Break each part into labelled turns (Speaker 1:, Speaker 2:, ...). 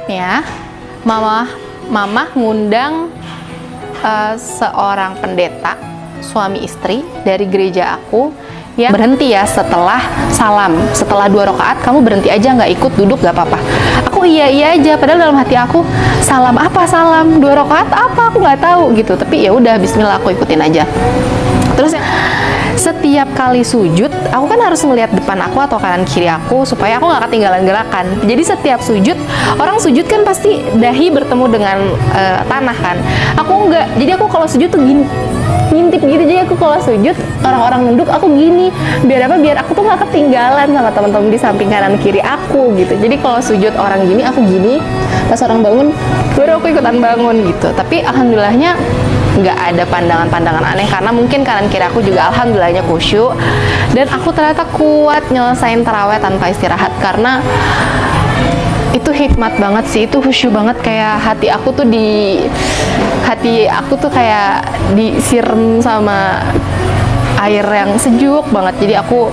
Speaker 1: Besoknya mama ngundang seorang pendeta suami istri dari gereja aku yang berhenti ya setelah salam, setelah 2 rakaat kamu berhenti aja, nggak ikut duduk nggak apa-apa. Aku iya aja, padahal dalam hati aku salam apa, salam 2 rakaat apa, aku nggak tahu gitu. Tapi ya udah, Bismillah, aku ikutin aja. Terus setiap kali sujud aku kan harus ngelihat depan aku atau kanan kiri aku supaya aku nggak ketinggalan gerakan. Jadi setiap sujud, orang sujud kan pasti dahi bertemu dengan tanah kan, aku enggak. Jadi aku kalau sujud tuh gini, ngintip gitu. Jadi aku kalau sujud, orang-orang nunduk, aku gini, biar apa, biar aku tuh nggak ketinggalan sama teman-teman di samping kanan kiri aku gitu. Jadi kalau sujud orang gini, aku gini, pas orang bangun baru aku ikutan bangun gitu. Tapi alhamdulillahnya nggak ada pandangan-pandangan aneh, karena mungkin kanan kiri aku juga alhamdulillahnya khusyuk, dan aku ternyata kuat nyelesain taraweh tanpa istirahat. Karena itu hikmat banget sih, itu khusyuk banget, kayak hati aku tuh kayak disiram sama air yang sejuk banget. Jadi aku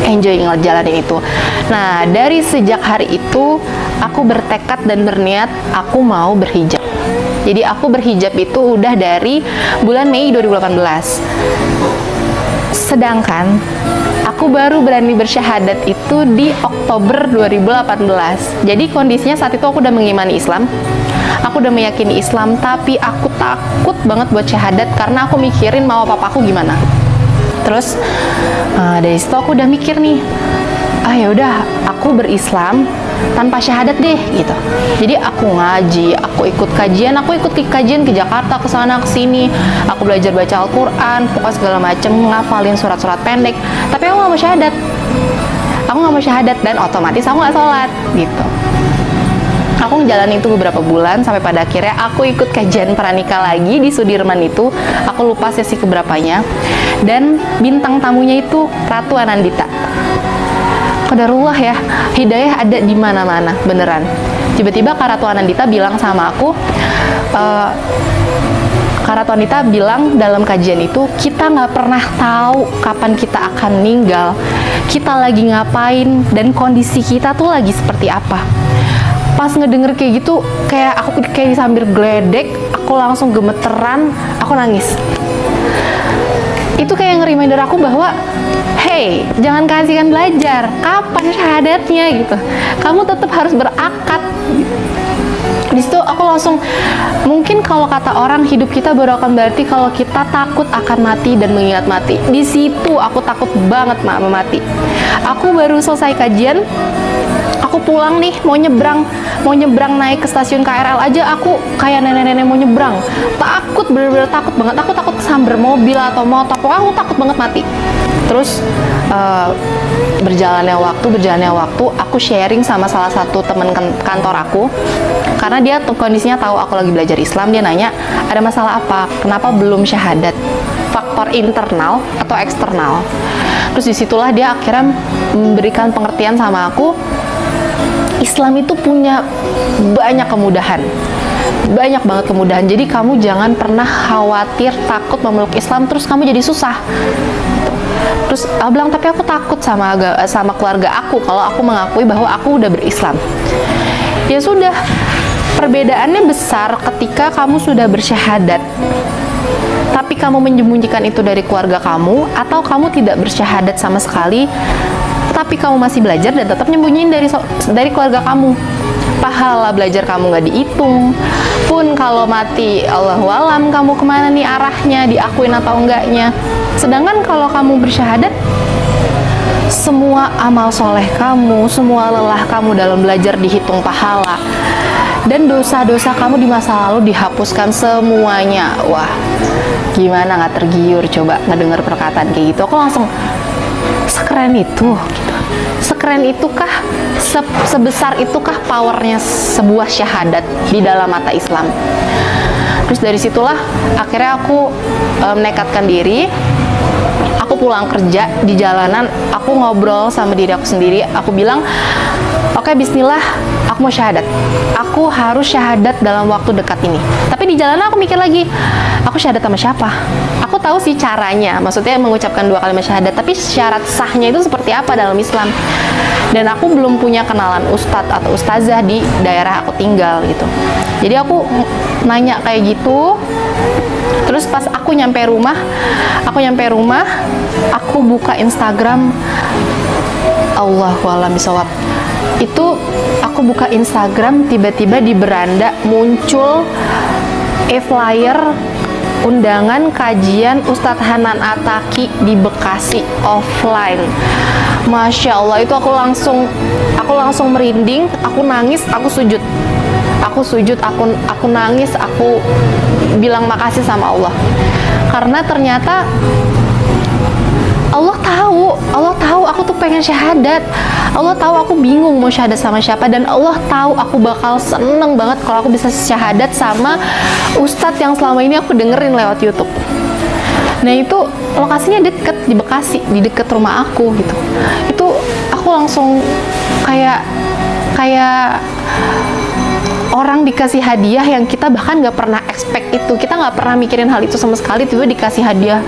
Speaker 1: enjoy ngejalanin itu. Nah, dari sejak hari itu aku bertekad dan berniat aku mau berhijab. Jadi aku berhijab itu udah dari bulan Mei 2018. Sedangkan aku baru berani bersyahadat itu di Oktober 2018. Jadi kondisinya saat itu aku udah mengimani Islam, aku udah meyakini Islam, tapi aku takut banget buat syahadat karena aku mikirin mau papaku gimana. Terus dari situ aku udah mikir nih, ya udah aku berislam tanpa syahadat deh gitu. Jadi aku ngaji, aku ikut kajian ke Jakarta, ke sana ke sini, aku belajar baca Al-Quran, pokoknya segala macem, ngafalin surat-surat pendek. Tapi aku nggak mau syahadat, dan otomatis aku nggak sholat gitu. Aku ngejalanin itu beberapa bulan sampai pada akhirnya aku ikut kajian pranikah lagi di Sudirman itu. Aku lupa sesi keberapanya, dan bintang tamunya itu Ratu Anandita. Qadarullah ya, hidayah ada di mana-mana, beneran. Tiba-tiba Kak Ratu Anandita bilang sama aku, Kak Ratu Anandita bilang dalam kajian itu, kita nggak pernah tahu kapan kita akan meninggal, kita lagi ngapain, dan kondisi kita tuh lagi seperti apa. Pas ngedenger kayak gitu, kayak aku kayak sambil geledek, aku langsung gemeteran, aku nangis. Itu kayak nge-reminder aku bahwa, hey, jangan kasihkan belajar, kapan syahadatnya gitu. Kamu tetap harus berakad. Di situ aku langsung, mungkin kalau kata orang hidup kita baru akan berarti kalau kita takut akan mati dan mengingat mati. Di situ aku takut banget mati. Aku baru selesai kajian, aku pulang nih, mau nyebrang naik ke stasiun KRL aja, aku kayak nenek-nenek mau nyebrang, takut, bener-bener takut banget. Aku takut kesamber mobil atau motor, pokoknya aku takut banget mati. Terus berjalannya waktu, aku sharing sama salah satu teman kantor aku, karena dia kondisinya tahu aku lagi belajar Islam. Dia nanya, ada masalah apa, kenapa belum syahadat, faktor internal atau eksternal. Terus disitulah dia akhirnya memberikan pengertian sama aku, Islam itu punya banyak kemudahan, banyak banget kemudahan. Jadi kamu jangan pernah khawatir, takut memeluk Islam terus kamu jadi susah. Terus aku bilang, tapi aku takut sama keluarga aku kalau aku mengakui bahwa aku udah berislam. Ya sudah, perbedaannya besar ketika kamu sudah bersyahadat, tapi kamu menyembunyikan itu dari keluarga kamu, atau kamu tidak bersyahadat sama sekali, tapi kamu masih belajar dan tetap nyembunyiin dari keluarga kamu. Pahala belajar kamu nggak dihitung, pun kalau mati Allahualam kamu kemana nih arahnya, diakuin atau enggaknya. Sedangkan kalau kamu bersyahadat, semua amal soleh kamu, semua lelah kamu dalam belajar dihitung pahala, dan dosa-dosa kamu di masa lalu dihapuskan semuanya. Wah, gimana nggak tergiur coba ngedenger perkataan kayak gitu? Aku langsung, sekeren itu gitu. Sekeren itukah, sebesar itukah powernya sebuah syahadat di dalam mata Islam? Terus dari situlah akhirnya aku menekatkan diri. Aku pulang kerja, di jalanan aku ngobrol sama diri aku sendiri. Aku bilang, oke, bismillah, aku aku mau syahadat, aku harus syahadat dalam waktu dekat ini. Tapi di jalan aku mikir lagi, aku syahadat sama siapa? Aku tahu sih caranya, maksudnya mengucapkan 2 kalimat syahadat, tapi syarat sahnya itu seperti apa dalam Islam? Dan aku belum punya kenalan ustadz atau ustazah di daerah aku tinggal gitu. Jadi aku nanya kayak gitu. Terus pas aku nyampe rumah, aku buka Instagram, Allahualam bisawab. Itu aku buka Instagram, tiba-tiba di beranda muncul flyer undangan kajian Ustadz Hanan Attaqi di Bekasi offline. Masya Allah, itu aku langsung merinding, aku nangis, aku sujud, aku nangis, aku bilang makasih sama Allah, karena ternyata Allah tahu aku tuh pengen syahadat. Allah tahu aku bingung mau syahadat sama siapa, dan Allah tahu aku bakal seneng banget kalau aku bisa syahadat sama ustadz yang selama ini aku dengerin lewat YouTube. Nah, itu lokasinya deket di Bekasi, di deket rumah aku gitu. Itu aku langsung kayak orang dikasih hadiah yang kita bahkan nggak pernah expect itu. Kita nggak pernah mikirin hal itu sama sekali, tiba dikasih hadiah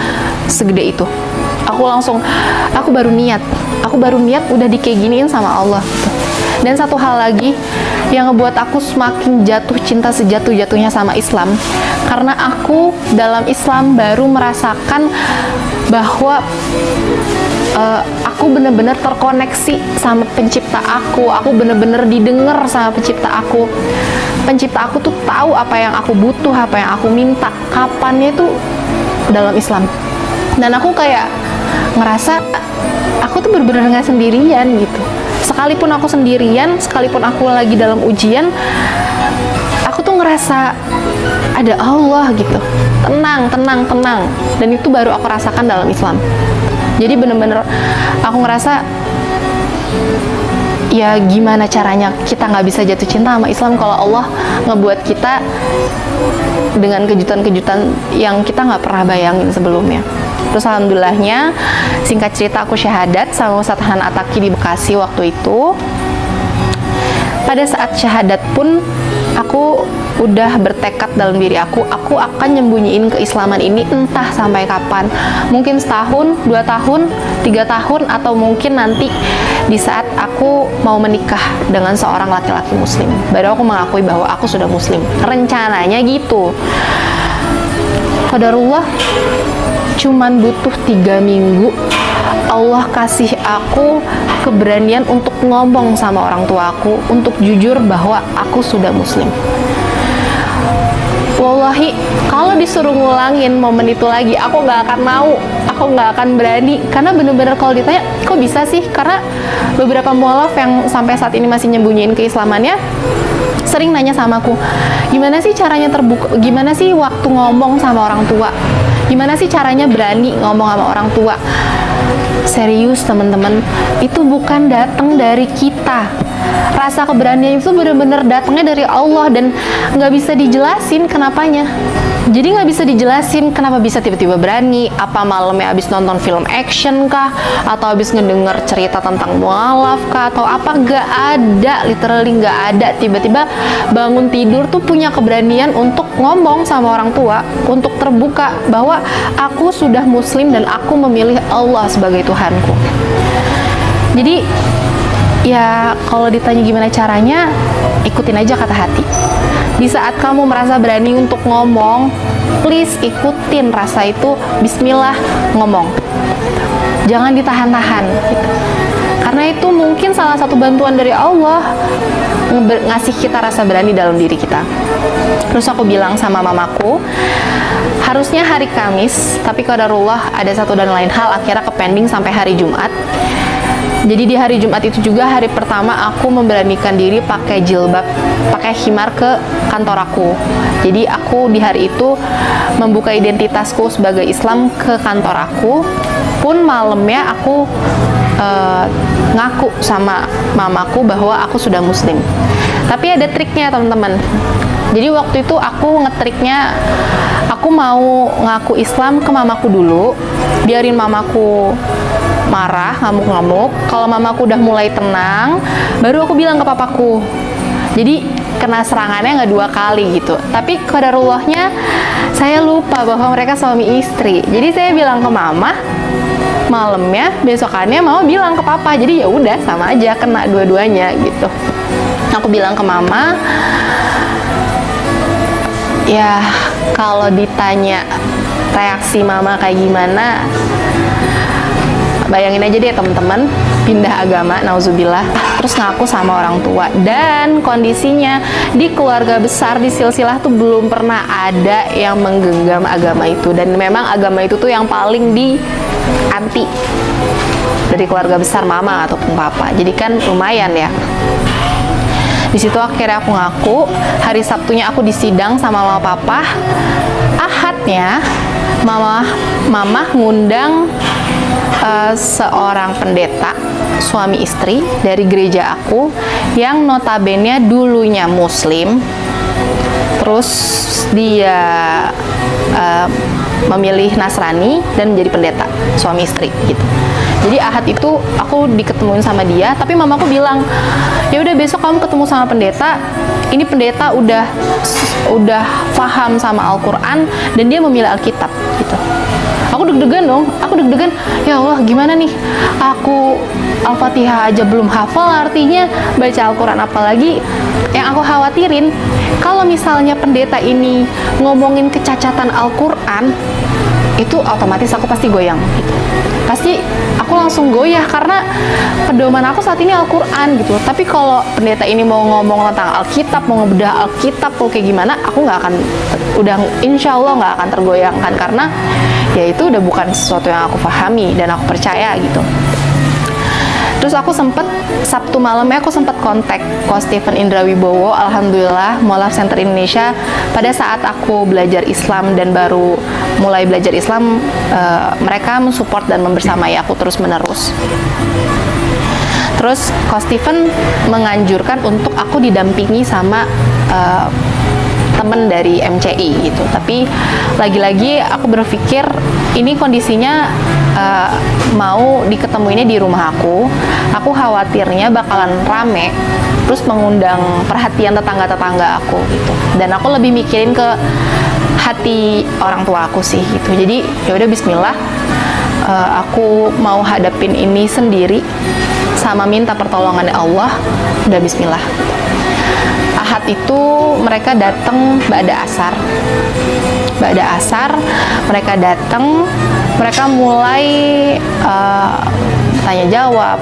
Speaker 1: segede itu. Aku baru niat udah dikayak-giniin sama Allah gitu. Dan satu hal lagi yang ngebuat aku semakin jatuh cinta sejatuh-jatuhnya sama Islam, karena aku dalam Islam baru merasakan bahwa aku benar-benar terkoneksi sama pencipta aku benar-benar didengar sama pencipta aku tuh tahu apa yang aku butuh, apa yang aku minta, kapannya itu dalam Islam. Dan aku kayak ngerasa aku tuh benar-benar nggak sendirian gitu. Sekalipun aku sendirian, sekalipun aku lagi dalam ujian, aku tuh ngerasa ada Allah gitu, tenang. Dan itu baru aku rasakan dalam Islam. Jadi bener-bener aku ngerasa, ya gimana caranya kita nggak bisa jatuh cinta sama Islam kalau Allah ngebuat kita dengan kejutan-kejutan yang kita nggak pernah bayangin sebelumnya. Terus alhamdulillahnya, singkat cerita, aku syahadat sama Ustadz Hanan Attaqi di Bekasi waktu itu. Pada saat syahadat pun aku udah bertekad dalam diri aku akan nyembunyiin keislaman ini entah sampai kapan. Mungkin setahun, 2 tahun, 3 tahun, atau mungkin nanti di saat aku mau menikah dengan seorang laki-laki muslim, baru aku mengakui bahwa aku sudah muslim. Rencananya gitu. Qadarullah, cuman butuh 3 minggu Allah kasih aku keberanian untuk ngomong sama orang tua aku, untuk jujur bahwa aku sudah muslim. Wallahi, kalau disuruh ngulangin momen itu lagi, aku nggak akan mau, aku nggak akan berani, karena bener-bener kalau ditanya, kok bisa sih? Karena beberapa mualaf yang sampai saat ini masih nyembunyiin keislamannya, sering nanya sama aku, gimana sih caranya terbuka, gimana sih waktu ngomong sama orang tua, gimana sih caranya berani ngomong sama orang tua. Serius teman-teman, itu bukan datang dari kita. Rasa keberanian itu benar-benar datangnya dari Allah, dan nggak bisa dijelasin kenapanya. Jadi nggak bisa dijelasin kenapa bisa tiba-tiba berani. Apa malamnya abis nonton film action kah, atau abis ngedenger cerita tentang mualaf kah, atau apa? Nggak ada, literally nggak ada. Tiba-tiba bangun tidur tuh punya keberanian untuk ngomong sama orang tua, untuk terbuka bahwa aku sudah muslim dan aku memilih Allah sebagai Tuhanku. Jadi ya kalau ditanya gimana caranya, ikutin aja kata hati. Di saat kamu merasa berani untuk ngomong, please ikutin rasa itu, bismillah, ngomong. Jangan ditahan-tahan gitu. Karena itu mungkin salah satu bantuan dari Allah ngasih kita rasa berani dalam diri kita. Terus aku bilang sama mamaku, harusnya hari Kamis, tapi qadarullah ada satu dan lain hal akhirnya kepending sampai hari Jumat. Jadi di hari Jumat itu juga hari pertama aku memberanikan diri pakai jilbab, pakai khimar ke kantor aku. Jadi aku di hari itu membuka identitasku sebagai Islam ke kantor aku. Pun malamnya aku ngaku sama mamaku bahwa aku sudah muslim. Tapi ada triknya teman-teman. Jadi waktu itu aku ngetriknya, aku mau ngaku Islam ke mamaku dulu, biarin mamaku marah, ngamuk-ngamuk. Kalau mamaku udah mulai tenang, baru aku bilang ke papaku. Jadi kena serangannya nggak 2 kali gitu. Tapi qadarullahnya saya lupa bahwa mereka suami istri. Jadi saya bilang ke mama, malamnya besokannya mama bilang ke papa. Jadi ya udah sama aja, kena dua-duanya gitu. Aku bilang ke mama, ya kalau ditanya reaksi mama kayak gimana, bayangin aja deh teman-teman, pindah agama, nauzubillah, terus ngaku sama orang tua, dan kondisinya di keluarga besar di silsilah tuh belum pernah ada yang menggenggam agama itu, dan memang agama itu tuh yang paling di anti dari keluarga besar mama ataupun papa. Jadi kan lumayan ya. Di situ akhirnya aku ngaku. Hari Sabtunya aku disidang sama mama papa. Ahadnya mama ngundang seorang pendeta suami istri dari gereja aku yang notabene dulunya muslim, terus dia memilih Nasrani dan menjadi pendeta suami istri gitu. Jadi Ahad itu aku diketemuin sama dia, tapi mamaku bilang, ya udah besok kamu ketemu sama pendeta. Ini pendeta udah paham sama Al-Quran dan dia memilih Alkitab gitu. Aku deg-degan dong, ya Allah gimana nih, aku Al-Fatihah aja belum hafal artinya, baca Al-Quran apalagi. Yang aku khawatirin, kalau misalnya pendeta ini ngomongin kecacatan Al-Quran, itu otomatis aku pasti goyang gitu. Pasti aku langsung goyah karena pedoman aku saat ini Al-Quran gitu. Tapi kalau pendeta ini mau ngomong tentang Alkitab, mau ngebedah Alkitab, mau kayak gimana, aku nggak akan, udah insya Allah nggak akan tergoyangkan, karena ya itu udah bukan sesuatu yang aku pahami dan aku percaya gitu. Terus aku sempet, Sabtu malamnya aku sempet kontak Coach Stephen Indra Wibowo, alhamdulillah Mualaf Center Indonesia. Pada saat aku belajar Islam dan baru mulai belajar Islam, mereka mensupport dan membersamai aku terus menerus. Terus Coach Stephen menganjurkan untuk aku didampingi sama temen dari MCI gitu. Tapi lagi-lagi aku berpikir ini kondisinya mau diketemuinnya di rumah aku khawatirnya bakalan rame, terus mengundang perhatian tetangga-tetangga aku gitu. Dan aku lebih mikirin ke hati orang tua aku sih gitu. Jadi ya udah Bismillah, aku mau hadapin ini sendiri sama minta pertolongan Allah. Udah Bismillah. Ahad itu mereka datang ba'da asar mereka datang, mereka mulai tanya jawab,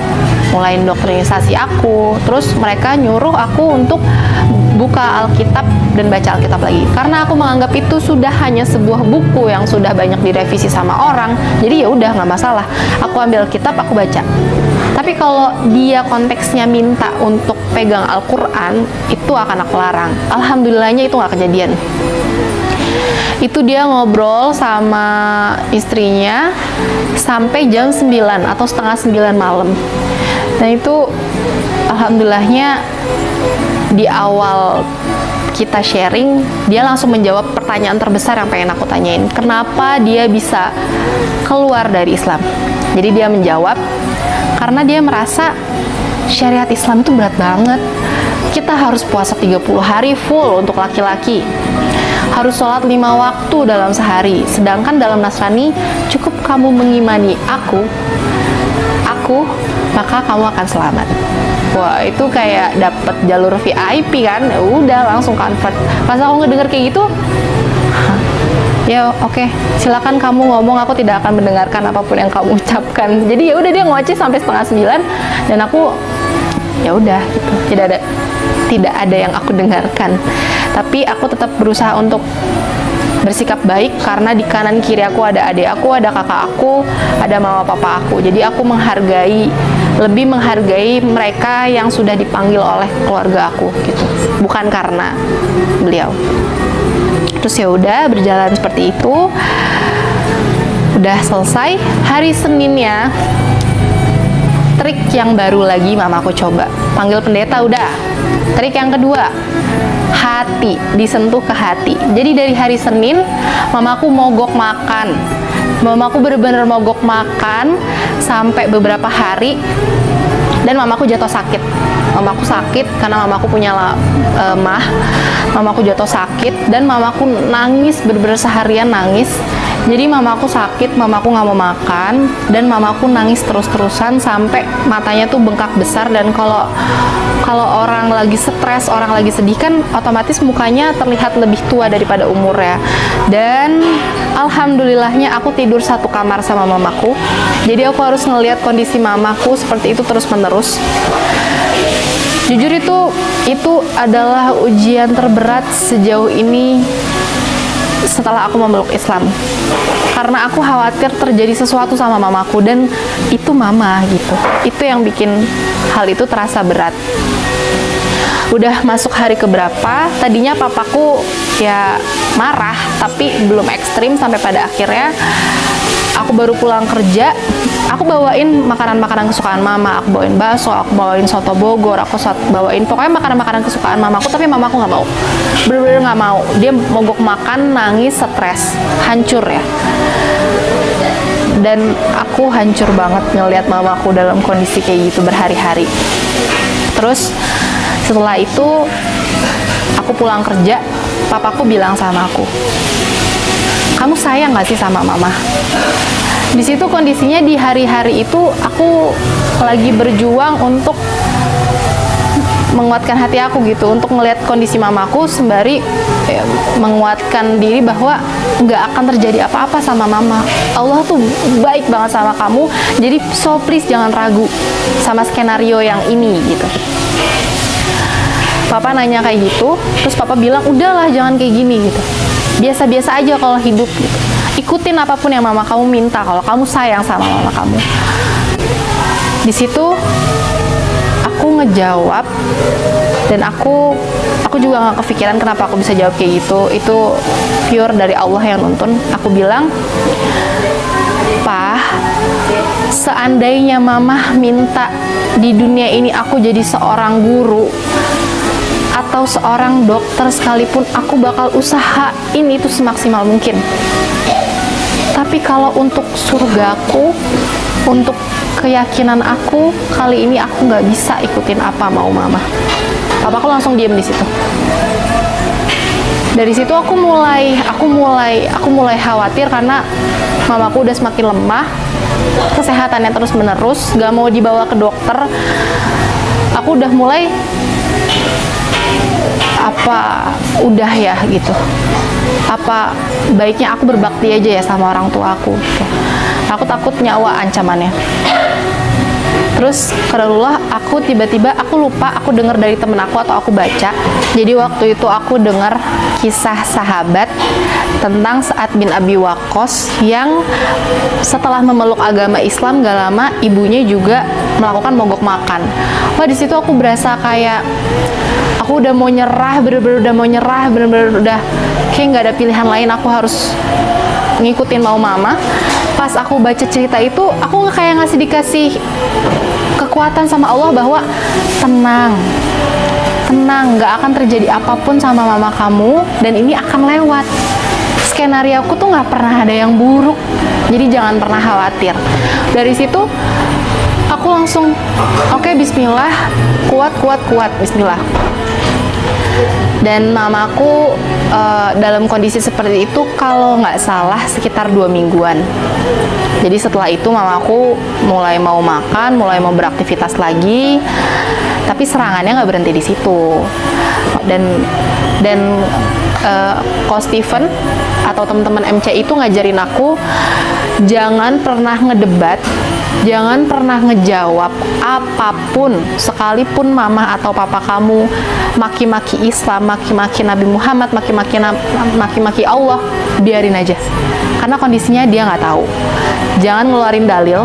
Speaker 1: mulai indoktrinisasi aku. Terus mereka nyuruh aku untuk buka Alkitab dan baca Alkitab lagi, karena aku menganggap itu sudah hanya sebuah buku yang sudah banyak direvisi sama orang. Jadi ya udah nggak masalah, aku ambil Alkitab, aku baca. Tapi kalau dia konteksnya minta untuk pegang Al-Quran, itu akan aku larang. Alhamdulillahnya itu nggak kejadian. Itu dia ngobrol sama istrinya sampai jam 9 atau setengah 9 malam. Dan itu alhamdulillahnya di awal kita sharing, dia langsung menjawab pertanyaan terbesar yang pengen aku tanyain. Kenapa dia bisa keluar dari Islam? Jadi dia menjawab, karena dia merasa syariat Islam itu berat banget. Kita harus puasa 30 hari full untuk laki-laki. Harus sholat 5 waktu dalam sehari. Sedangkan dalam Nasrani, cukup kamu mengimani aku, maka kamu akan selamat. Wah, itu kayak dapet jalur VIP kan. Udah langsung convert. Pas aku ngedenger kayak gitu, ya oke, silakan kamu ngomong, aku tidak akan mendengarkan apapun yang kamu ucapkan. Jadi ya udah, dia ngoceh sampai setengah 9 dan aku ya udah gitu. Tidak ada yang aku dengarkan. Tapi aku tetap berusaha untuk bersikap baik, karena di kanan kiri aku ada adik aku, ada kakak aku, ada mama papa aku. Jadi aku lebih menghargai mereka yang sudah dipanggil oleh keluarga aku gitu, bukan karena beliau. Terus ya udah berjalan seperti itu. Udah selesai. Hari Seninnya, trik yang baru lagi mamaku coba. Panggil pendeta udah. Trik yang kedua, hati, disentuh ke hati. Jadi dari hari Senin, mamaku mogok makan. Mamaku bener-bener mogok makan sampai beberapa hari. dan mamaku jatuh sakit. Mamaku sakit karena mamaku punya mah. Mamaku jatuh sakit dan mamaku nangis bener-bener seharian nangis. Jadi mamaku sakit, mamaku nggak mau makan, dan mamaku nangis terus-terusan sampai matanya tuh bengkak besar. Dan kalau orang lagi stres, orang lagi sedih kan otomatis mukanya terlihat lebih tua daripada umurnya. Dan alhamdulillahnya aku tidur satu kamar sama mamaku. Jadi aku harus ngelihat kondisi mamaku seperti itu terus-menerus. Jujur itu adalah ujian terberat sejauh ini setelah aku memeluk Islam, karena aku khawatir terjadi sesuatu sama mamaku, dan itu mama gitu. Itu yang bikin hal itu terasa berat. Udah masuk hari keberapa, tadinya papaku ya marah, tapi belum ekstrim sampai pada akhirnya aku baru pulang kerja. Aku bawain makanan-makanan kesukaan mama, aku bawain bakso, aku bawain soto Bogor, aku bawain pokoknya makanan-makanan kesukaan mamaku, tapi mamaku nggak mau, bener-bener nggak mau. Dia mogok makan, nangis, stres, hancur ya. Dan aku hancur banget ngeliat mamaku dalam kondisi kayak gitu berhari-hari. Terus setelah itu aku pulang kerja, papaku bilang sama aku, kamu sayang gak sih sama mama? Di situ kondisinya di hari-hari itu aku lagi berjuang untuk menguatkan hati aku gitu, untuk melihat kondisi mamaku sembari menguatkan diri bahwa nggak akan terjadi apa-apa sama mama. Allah tuh baik banget sama kamu, jadi so please jangan ragu sama skenario yang ini gitu. Papa nanya kayak gitu, terus papa bilang udahlah jangan kayak gini gitu, biasa-biasa aja kalau hidup gitu. Ikutin apapun yang mama kamu minta kalau kamu sayang sama mama kamu. Di situ aku ngejawab, dan aku juga nggak kepikiran kenapa aku bisa jawab kayak gitu. Itu pure dari Allah yang nuntun. Aku bilang, "Pah, seandainya mama minta di dunia ini aku jadi seorang guru atau seorang dokter sekalipun, aku bakal usahain itu semaksimal mungkin. Tapi kalau untuk surgaku, untuk keyakinan aku, kali ini aku nggak bisa ikutin apa mau mama." Papaku langsung diem di situ. Dari situ aku mulai khawatir karena mamaku udah semakin lemah, kesehatannya terus menerus, nggak mau dibawa ke dokter. Aku udah mulai apa udah ya gitu, apa baiknya aku berbakti aja ya sama orang tua aku gitu. Aku takut nyawa ancamannya. Terus kadarullah, aku tiba-tiba aku lupa, aku dengar dari temen aku atau aku baca. Jadi waktu itu aku dengar kisah sahabat tentang Sa'ad bin Abi Waqqas yang setelah memeluk agama Islam gak lama ibunya juga melakukan mogok makan. Wah, di situ aku berasa kayak aku udah mau nyerah, bener-bener udah mau nyerah, bener-bener udah kayak nggak ada pilihan lain, aku harus ngikutin mau mama. Pas aku baca cerita itu, aku kayak dikasih kekuatan sama Allah bahwa tenang, nggak akan terjadi apapun sama mama kamu, dan ini akan lewat. Skenario aku tuh nggak pernah ada yang buruk, jadi jangan pernah khawatir. Dari situ aku langsung oke, bismillah, kuat, bismillah. Dan mamaku dalam kondisi seperti itu kalau nggak salah sekitar 2 mingguan. Jadi setelah itu mamaku mulai mau makan, mulai mau beraktivitas lagi, tapi serangannya nggak berhenti di situ. Dan Coach Steven atau teman-teman MC itu ngajarin aku jangan pernah ngedebat, jangan pernah ngejawab apapun, sekalipun mama atau papa kamu maki-maki Islam, maki-maki Nabi Muhammad, maki-maki Allah, biarin aja. Karena kondisinya dia nggak tahu. Jangan ngeluarin dalil,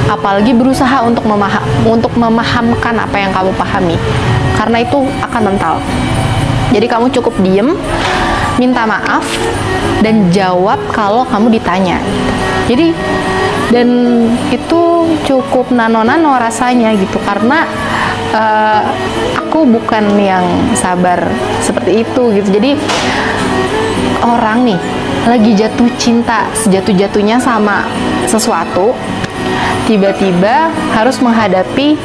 Speaker 1: apalagi berusaha untuk memahamkan apa yang kamu pahami. Karena itu akan mental. Jadi kamu cukup diem, minta maaf, dan jawab kalau kamu ditanya. Jadi, dan itu cukup nano-nano rasanya gitu, karena aku bukan yang sabar seperti itu gitu. Jadi orang nih lagi jatuh cinta sejatuh-jatuhnya sama sesuatu, tiba-tiba harus menghadapi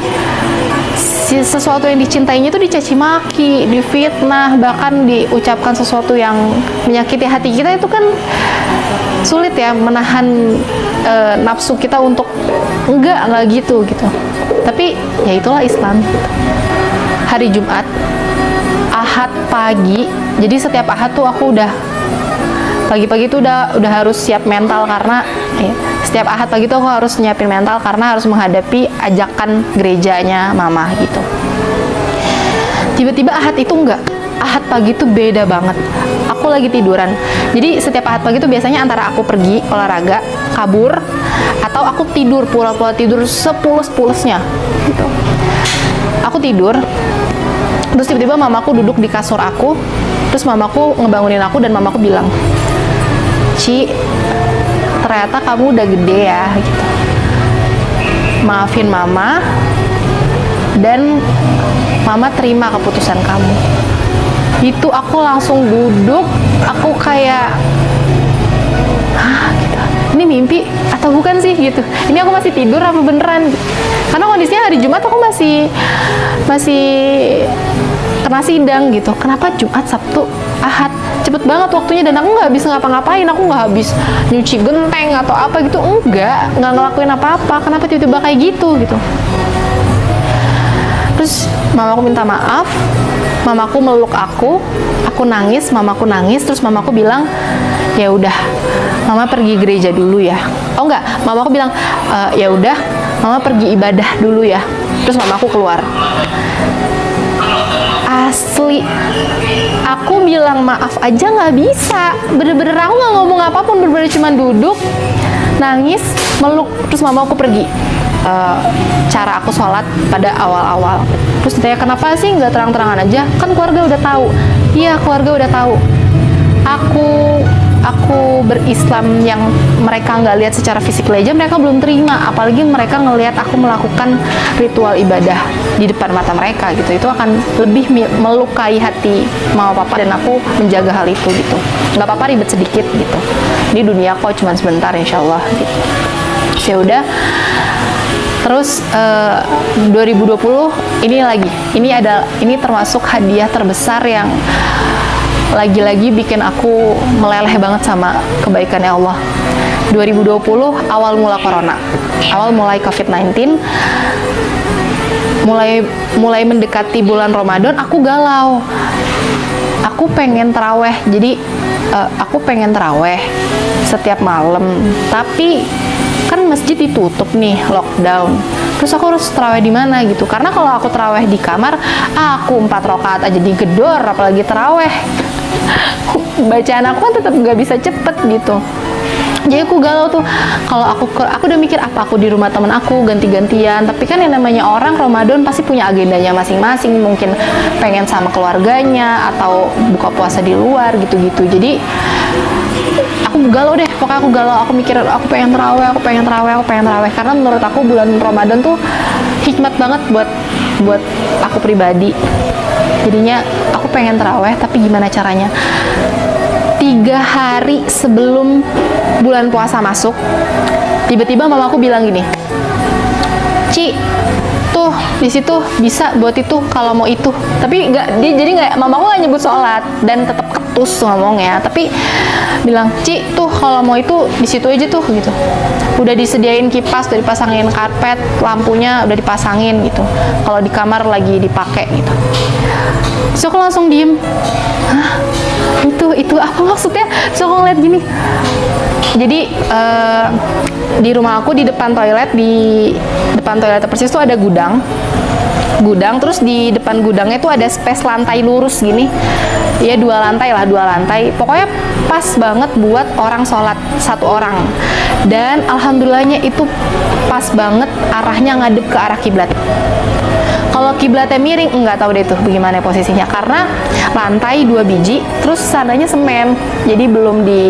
Speaker 1: sesuatu yang dicintainya itu dicaci maki, difitnah, bahkan diucapkan sesuatu yang menyakiti hati kita. Itu kan sulit ya menahan nafsu kita untuk enggak gitu. Tapi ya itulah Islam. Hari Jumat, Ahad pagi, jadi setiap Ahad tuh aku udah pagi-pagi tuh udah harus siap mental, karena ya, setiap Ahad pagi tuh aku harus nyiapin mental karena harus menghadapi ajakan gerejanya mama gitu. Tiba-tiba Ahad itu enggak, Ahad pagi tuh beda banget. Aku lagi tiduran, jadi setiap Ahad pagi tuh biasanya antara aku pergi olahraga, kabur, atau aku tidur, pura-pura tidur sepulus-pulusnya gitu. Aku tidur, terus tiba-tiba mamaku duduk di kasur aku, terus mamaku ngebangunin aku dan mamaku bilang, "Ci, ternyata kamu udah gede ya," gitu. "Maafin mama, dan mama terima keputusan kamu." Itu aku langsung duduk, aku kayak, hah gitu. Ini mimpi atau bukan sih gitu? Ini aku masih tidur apa beneran? Gitu. Karena kondisinya hari Jumat aku masih kena sidang gitu. Kenapa Jumat, Sabtu, Ahad cepet banget waktunya, dan aku nggak habis ngapa-ngapain, aku nggak habis nyuci genteng atau apa gitu, nggak ngelakuin apa-apa. Kenapa tiba-tiba kayak gitu. Terus mamaku minta maaf, mamaku meluk aku nangis, mamaku nangis, terus mamaku bilang, "Ya udah, mama pergi gereja dulu ya." Oh enggak, mamaku bilang, "Ya udah, mama pergi ibadah dulu ya." Terus mamaku keluar. Asli, aku bilang maaf aja nggak bisa, bener-bener aku nggak ngomong apapun, bener-bener cuma duduk, nangis, meluk, terus mamaku pergi. Cara aku sholat pada awal-awal. Terus ditanya, "Kenapa sih nggak terang-terangan aja? Kan keluarga udah tahu." Iya, keluarga udah tahu. Aku berislam yang mereka nggak lihat secara fisik aja, mereka belum terima. Apalagi mereka ngelihat aku melakukan ritual ibadah di depan mata mereka gitu. Itu akan lebih melukai hati mama papa, dan aku menjaga hal itu gitu. Nggak apa-apa ribet sedikit gitu. Di dunia kok cuma sebentar, insya Allah gitu. Ya udah. Terus 2020 ini termasuk hadiah terbesar yang lagi-lagi bikin aku meleleh banget sama kebaikannya Allah. 2020 awal mula corona, awal mulai COVID-19, mulai mendekati bulan Ramadan, aku galau. Aku pengen taraweh, jadi aku pengen taraweh setiap malam, tapi kan masjid ditutup nih, lockdown. Terus aku harus taraweh di mana gitu? Karena kalau aku taraweh di kamar, aku 4 rakaat aja digedor, apalagi taraweh. Bacaan aku kan tetap nggak bisa cepet gitu. Jadi aku galau tuh. Kalau aku udah mikir, apa aku di rumah temen aku ganti-gantian. Tapi kan yang namanya orang Ramadan pasti punya agendanya masing-masing. Mungkin pengen sama keluarganya atau buka puasa di luar gitu-gitu. Jadi aku galau deh. Pokoknya aku galau. Aku mikir, aku pengen taraweh. Karena menurut aku bulan Ramadan tuh hikmat banget buat aku pribadi. Jadinya aku pengen taraweh, tapi gimana caranya? 3 hari sebelum bulan puasa masuk, tiba-tiba mamaku bilang gini, "Ci, tuh di situ bisa buat itu kalau mau itu." Tapi mamaku nggak nyebut sholat dan tetap ketus ngomongnya, tapi bilang, "Ci, tuh kalau mau itu di situ aja tuh," gitu. Udah disediain kipas, udah dipasangin karpet, lampunya udah dipasangin gitu. Kalau di kamar lagi dipakai gitu. So aku langsung diem. Hah? Itu apa maksudnya? So aku ngeliat gini. Jadi di rumah aku di depan toilet persis tuh ada gudang, terus di depan gudangnya tuh ada space lantai lurus gini. Ya 2 lantai. Pokoknya pas banget buat orang sholat 1 orang. Dan alhamdulillahnya itu pas banget arahnya ngadep ke arah kiblat. Kalau kiblatnya miring, nggak tahu deh tuh bagaimana posisinya, karena lantai 2 biji, terus sananya semen, jadi belum di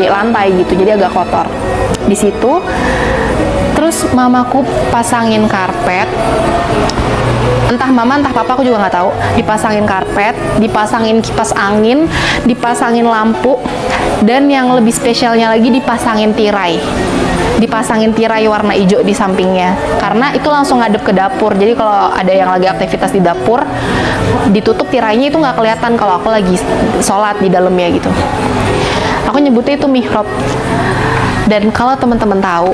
Speaker 1: lantai gitu, jadi agak kotor. Di situ, terus mamaku pasangin karpet, entah mama entah papa, aku juga nggak tahu, dipasangin karpet, dipasangin kipas angin, dipasangin lampu, dan yang lebih spesialnya lagi dipasangin tirai warna hijau di sampingnya, karena itu langsung ngadep ke dapur. Jadi kalau ada yang lagi aktivitas di dapur, ditutup tirainya itu nggak kelihatan kalau aku lagi sholat di dalamnya gitu. Aku nyebutnya itu mihrab. Dan kalau teman-teman tahu,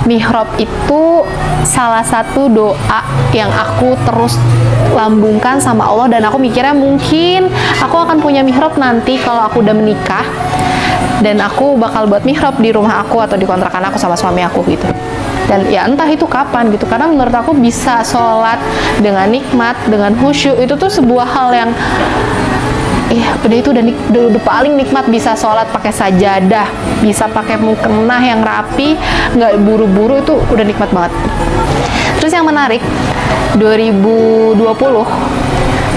Speaker 1: mihrab itu salah satu doa yang aku terus lambungkan sama Allah, dan aku mikirnya mungkin aku akan punya mihrab nanti kalau aku udah menikah, dan aku bakal buat mihrab di rumah aku atau di kontrakan aku sama suami aku gitu. Dan ya entah itu kapan gitu, karena menurut aku bisa sholat dengan nikmat, dengan khusyuk, itu tuh sebuah hal yang udah itu udah paling nikmat. Bisa sholat pakai sajadah, bisa pakai mukena yang rapi, nggak buru-buru, itu udah nikmat banget. Terus yang menarik 2020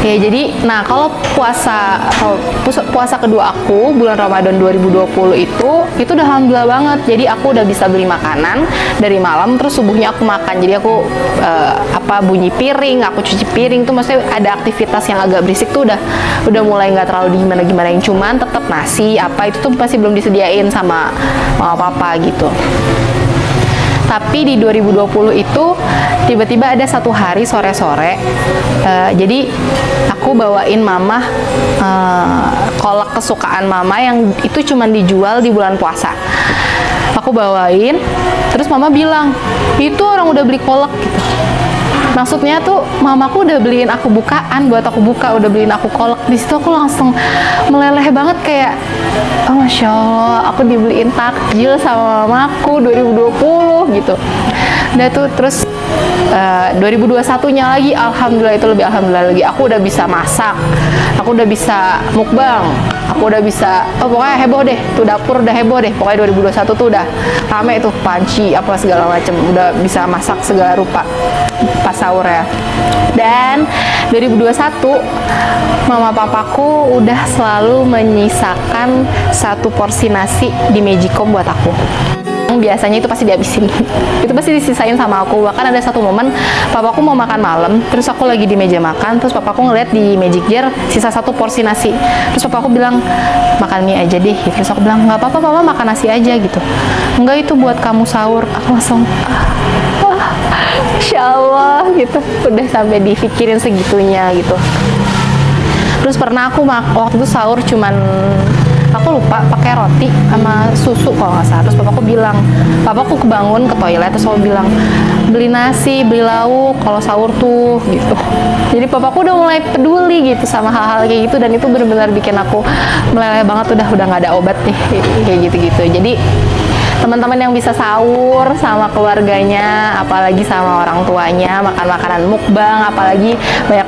Speaker 1: ya, jadi nah kalau puasa kedua aku bulan Ramadan 2020 itu udah alhamdulillah banget. Jadi aku udah bisa beli makanan dari malam, terus subuhnya aku makan. Jadi aku bunyi piring, aku cuci piring tuh, maksudnya ada aktivitas yang agak berisik tuh udah mulai nggak terlalu gimana yang, cuman tetap nasi apa itu tuh pasti belum disediain sama mama papa gitu. Tapi di 2020 itu tiba-tiba ada satu hari sore-sore, jadi aku bawain mama kolak kesukaan mama yang itu cuma dijual di bulan puasa. Aku bawain, terus mama bilang, itu orang udah beli kolak gitu. Maksudnya tuh mamaku udah beliin aku bukaan buat aku buka, udah beliin aku kolak. Di situ aku langsung meleleh banget, kayak oh masya Allah, aku dibeliin takjil sama mamaku 2020 gitu. Udah tuh terus 2021-nya lagi alhamdulillah, itu lebih alhamdulillah lagi. Aku udah bisa masak, aku udah bisa mukbang, aku udah bisa pokoknya heboh deh, tuh dapur udah heboh deh. Pokoknya 2021 tuh udah rame tuh, panci apa segala macem, udah bisa masak segala rupa pas sahur ya. Dan 2021 mama papaku udah selalu menyisakan satu porsi nasi di Magicom buat aku. Biasanya itu pasti dihabisin itu pasti disisain sama aku. Bahkan ada satu momen papaku mau makan malam, terus aku lagi di meja makan, terus papaku ngeliat di magic jar sisa satu porsi nasi, terus papaku bilang makan mie aja deh. Terus aku bilang nggak apa-apa mama, makan nasi aja gitu. Enggak, itu buat kamu sahur. Aku langsung Insya Allah gitu, udah sampai dipikirin segitunya gitu. Terus pernah aku waktu itu sahur cuman aku lupa pakai roti sama susu kalau nggak salah. Terus papaku kebangun ke toilet, terus aku bilang beli nasi, beli lauk kalau sahur tuh gitu. Jadi papaku udah mulai peduli gitu sama hal-hal kayak gitu, dan itu benar-benar bikin aku meleleh banget. Udah nggak ada obat nih kayak gitu-gitu. Jadi teman-teman yang bisa sahur sama keluarganya, apalagi sama orang tuanya, makan makanan mukbang, apalagi banyak-banyak